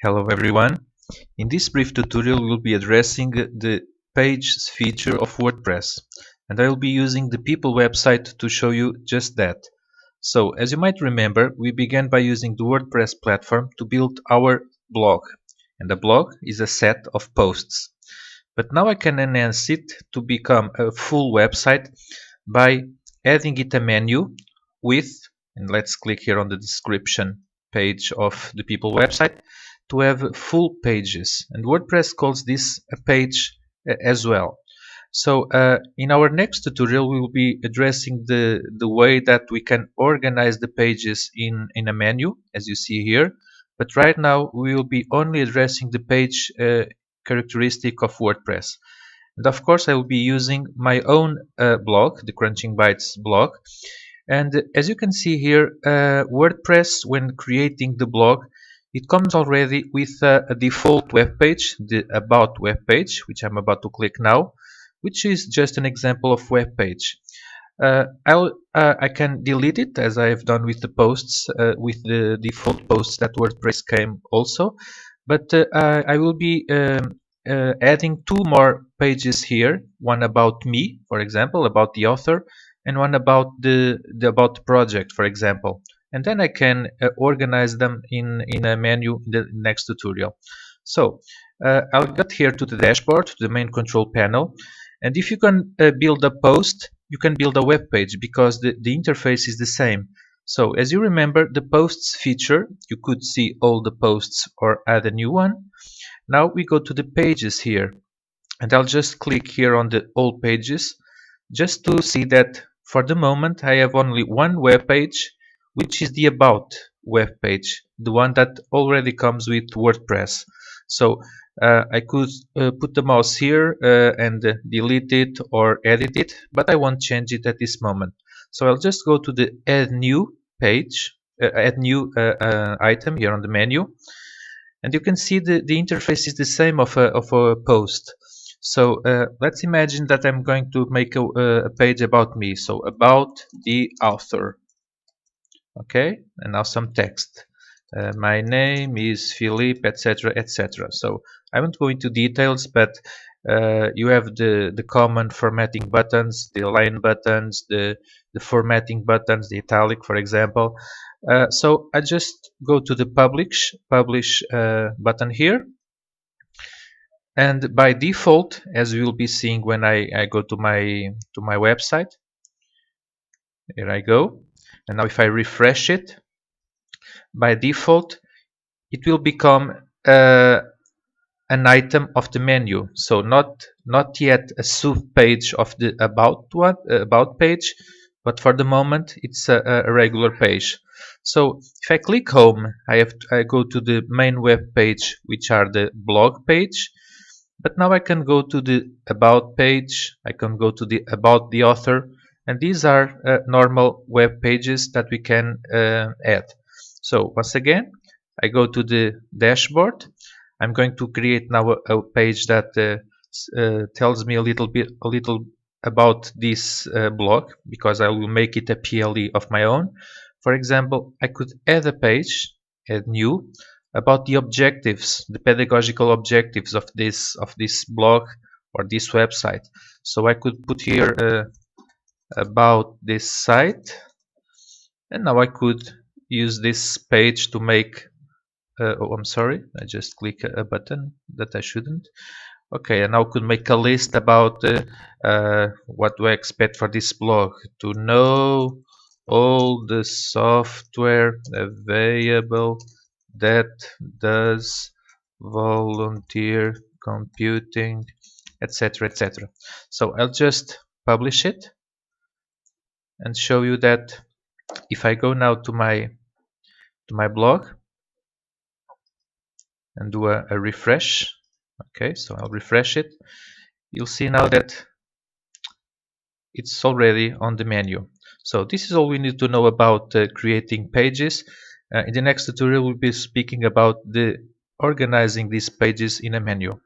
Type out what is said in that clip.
Hello everyone. In this brief tutorial we'll be addressing the pages feature of WordPress, and I will be using the people website to show you just that. So as you might remember, we began by using the WordPress platform to build our blog, and the blog is a set of posts. But now I can enhance it to become a full website by adding it a menu with, and let's click here on the description page of the people website, to have full pages, and WordPress calls this a page as well. So in our next tutorial we will be addressing the way that we can organize the pages in a menu, as you see here. But right now we will be only addressing the page characteristic of WordPress. And of course I will be using my own blog, the Crunching Bytes blog. And as you can see here, WordPress, when creating the blog, it comes already with a default web page, the About web page, which I'm about to click now, which is just an example of web page. I can delete it, as I have done with the posts, with the default posts that WordPress came also. But I will be adding two more pages here, one about me, for example, about the author, and one about the about the project, for example. And then I can organize them in a menu in the next tutorial. So I'll get here to the dashboard, to the main control panel, and if you can build a post, you can build a web page because the interface is the same. So as you remember, the posts feature, you could see all the posts or add a new one. Now we go to the pages here, and I'll just click here on the all pages just to see that for the moment I have only one web page, which is the About web page, the one that already comes with WordPress. So I could put the mouse here and delete it or edit it, but I won't change it at this moment. So I'll just go to the Add New page, Add New item here on the menu, and you can see the interface is the same of a post. So let's imagine that I'm going to make a page about me. So about the author. Okay, and now some text. My name is Philippe, etc., etc. So I won't go into details, but you have the common formatting buttons, the align buttons, the formatting buttons, the italic, for example. So I just go to the publish button here, and by default, as you will be seeing when I go to my website, here I go, and now if I refresh it, by default it will become an item of the menu. So not yet a sub page of the about page, but for the moment it's a regular page. So if I click home, I go to the main web page, which are the blog page. But now I can go to the about page, I can go to the about the author, and these are normal web pages that we can add. So once again, I go to the dashboard. I'm going to create now a page that tells me a little about this blog, because I will make it a PLE of my own. For example, I could add a page, add new, about the objectives, the pedagogical objectives of this blog or this website. So I could put here about this site, and now I could use this page to make oh, I'm sorry, I just click a button that I shouldn't. Okay, and now I could make a list about what do I expect for this blog. To know all the software available that does volunteer computing, etc., etc. So I'll just publish it and show you that if I go now to my blog and do a refresh. Okay, so I'll refresh it. You'll see now that it's already on the menu. So this is all we need to know about creating pages. In the next tutorial we'll be speaking about the organizing these pages in a menu.